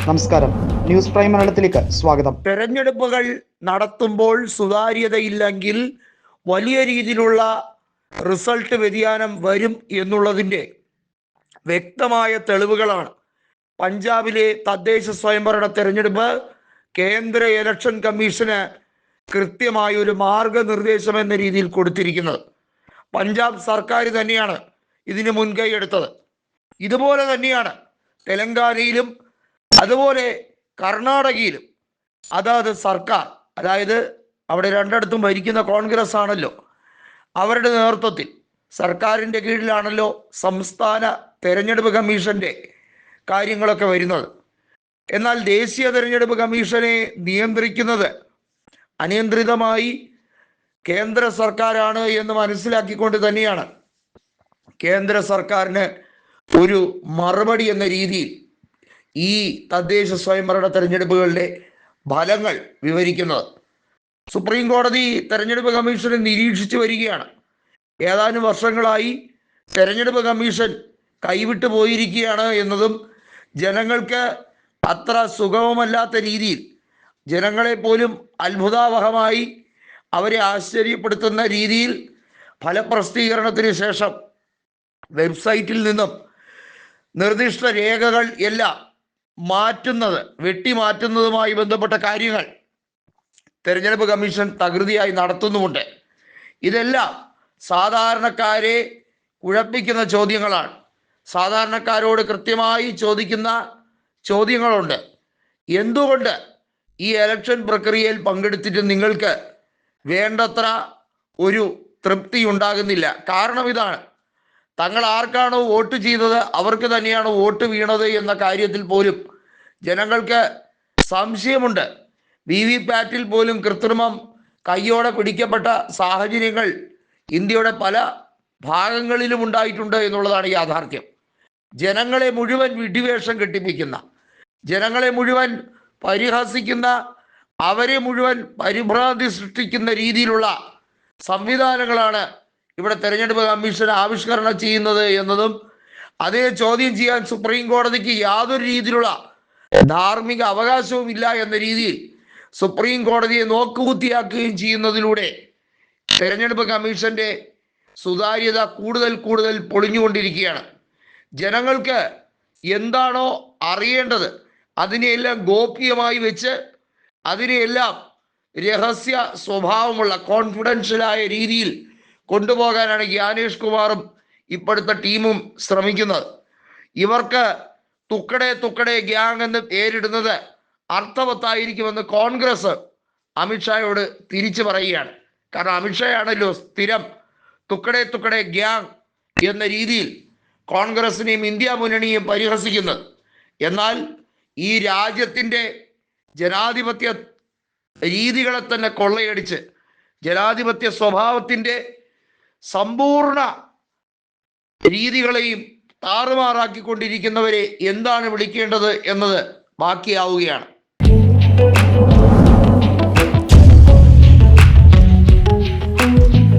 നമസ്കാരം, news prime മലയാളത്തിലേക്ക് സ്വാഗതം. തെരഞ്ഞെടുപ്പുകൾ നടത്തുമ്പോൾ സുതാര്യതയില്ലെങ്കിൽ വലിയ രീതിയിലുള്ള റിസൾട്ട് വ്യതിയാനം വരും എന്നുള്ളതിൻ്റെ വ്യക്തമായ തെളിവുകളാണ് പഞ്ചാബിലെ തദ്ദേശ സ്വയംഭരണ തെരഞ്ഞെടുപ്പ് കേന്ദ്ര ഇലക്ഷൻ കമ്മീഷന് കൃത്യമായ ഒരു മാർഗനിർദ്ദേശം എന്ന രീതിയിൽ കൊടുത്തിരിക്കുന്നത്. പഞ്ചാബ് സർക്കാർ തന്നെയാണ് ഇതിന് മുൻകൈ എടുത്തത്. ഇതുപോലെ തന്നെയാണ് തെലങ്കാനയിലും അതുപോലെ കർണാടകയിലും അതാത് സർക്കാർ, അതായത് അവിടെ രണ്ടിടത്തും ഭരിക്കുന്ന കോൺഗ്രസ് ആണല്ലോ, അവരുടെ നേതൃത്വത്തിൽ സർക്കാരിൻ്റെ കീഴിലാണല്ലോ സംസ്ഥാന തെരഞ്ഞെടുപ്പ് കമ്മീഷൻ്റെ കാര്യങ്ങളൊക്കെ വരുന്നത്. എന്നാൽ ദേശീയ തെരഞ്ഞെടുപ്പ് കമ്മീഷനെ നിയന്ത്രിക്കുന്നത് അനിയന്ത്രിതമായി കേന്ദ്ര സർക്കാരാണ് എന്ന് മനസ്സിലാക്കിക്കൊണ്ട് തന്നെയാണ് കേന്ദ്ര സർക്കാരിന് ഒരു മറുപടി എന്ന രീതിയിൽ ഈ തദ്ദേശ സ്വയംഭരണ തെരഞ്ഞെടുപ്പുകളുടെ ഫലങ്ങൾ വിവരിക്കുന്നത്. സുപ്രീം കോടതി തെരഞ്ഞെടുപ്പ് കമ്മീഷനെ നിരീക്ഷിച്ചു വരികയാണ്. ഏതാനും വർഷങ്ങളായി തെരഞ്ഞെടുപ്പ് കമ്മീഷൻ കൈവിട്ടു പോയിരിക്കുകയാണ് എന്നതും ജനങ്ങൾക്ക് അത്ര സുഗമമല്ലാത്ത രീതിയിൽ, ജനങ്ങളെ പോലും അത്ഭുതാവഹമായി അവരെ ആശ്ചര്യപ്പെടുത്തുന്ന രീതിയിൽ ഫലപ്രസിദ്ധീകരണത്തിന് ശേഷം വെബ്സൈറ്റിൽ നിന്നും നിർദ്ദിഷ്ട രേഖകൾ എല്ലാം മാറ്റുന്നത്, വെട്ടിമാറ്റുന്നതുമായി ബന്ധപ്പെട്ട കാര്യങ്ങൾ തെരഞ്ഞെടുപ്പ് കമ്മീഷൻ തകൃതിയായി നടത്തുന്നുമുണ്ട്. ഇതെല്ലാം സാധാരണക്കാരെ കുഴപ്പിക്കുന്ന ചോദ്യങ്ങളാണ്. സാധാരണക്കാരോട് കൃത്യമായി ചോദിക്കുന്ന ചോദ്യങ്ങളുണ്ട്. എന്തുകൊണ്ട് ഈ ഇലക്ഷൻ പ്രക്രിയയിൽ പങ്കെടുത്തിട്ട് നിങ്ങൾക്ക് വേണ്ടത്ര ഒരു തൃപ്തി ഉണ്ടാകുന്നില്ല? കാരണം ഇതാണ്: തങ്ങൾ ആർക്കാണോ വോട്ട് ചെയ്തത് അവർക്ക് തന്നെയാണ് വോട്ട് വീണത് എന്ന കാര്യത്തിൽ പോലും ജനങ്ങൾക്ക് സംശയമുണ്ട്. VVPAT-ൽ പോലും കൃത്രിമം കയ്യോടെ പിടിക്കപ്പെട്ട സാഹചര്യങ്ങൾ ഇന്ത്യയുടെ പല ഭാഗങ്ങളിലും ഉണ്ടായിട്ടുണ്ട് എന്നുള്ളതാണ് യാഥാർത്ഥ്യം. ജനങ്ങളെ മുഴുവൻ വിഡ്ഢിവേഷം കെട്ടിപ്പിക്കുന്ന, ജനങ്ങളെ മുഴുവൻ പരിഹസിക്കുന്ന, അവരെ മുഴുവൻ പരിഭ്രാന്തി സൃഷ്ടിക്കുന്ന രീതിയിലുള്ള സംവിധാനങ്ങളാണ് ഇവിടെ തെരഞ്ഞെടുപ്പ് കമ്മീഷൻ ആവിഷ്കരണം ചെയ്യുന്നത് എന്നതും, അതേ ചോദ്യം ചെയ്യാൻ സുപ്രീം കോടതിക്ക് യാതൊരു രീതിയിലുള്ള ധാർമ്മിക അവകാശവും ഇല്ല എന്ന രീതിയിൽ സുപ്രീം കോടതിയെ നോക്കുകുത്തിയാക്കുകയും ചെയ്യുന്നതിലൂടെ തെരഞ്ഞെടുപ്പ് കമ്മീഷന്റെ സുതാര്യത കൂടുതൽ കൂടുതൽ പൊളിഞ്ഞുകൊണ്ടിരിക്കുകയാണ്. ജനങ്ങൾക്ക് എന്താണോ അറിയേണ്ടത് അതിനെയെല്ലാം ഗോപ്യമായി വെച്ച്, അതിനെയെല്ലാം രഹസ്യ സ്വഭാവമുള്ള കോൺഫിഡൻഷ്യലായ രീതിയിൽ കൊണ്ടുപോകാനാണ് ജ്ഞാനേഷ് കുമാറും ഇപ്പോഴത്തെ ടീമും ശ്രമിക്കുന്നത്. ഇവർക്ക് തുക്കടെ തുക്കടെ ഗ്യാങ് എന്ന് പേരിടുന്നത് അർത്ഥവത്തായിരിക്കുമെന്ന് കോൺഗ്രസ് അമിത്ഷായോട് തിരിച്ചു പറയുകയാണ്. കാരണം അമിത്ഷായാണല്ലോ സ്ഥിരം തുക്കടെ തുക്കടെ ഗ്യാങ് എന്ന രീതിയിൽ കോൺഗ്രസിനെയും ഇന്ത്യ മുന്നണിയെയും പരിഹസിക്കുന്നത്. എന്നാൽ ഈ രാജ്യത്തിൻ്റെ ജനാധിപത്യ രീതികളെ തന്നെ കൊള്ളയടിച്ച് ജനാധിപത്യ സ്വഭാവത്തിൻ്റെ സമ്പൂർണ്ണ രീതികളെയും താറുമാറാക്കിക്കൊണ്ടിരിക്കുന്നവരെ എന്താണ് വിളിക്കേണ്ടത് എന്നത് ബാക്കിയാവുകയാണ്.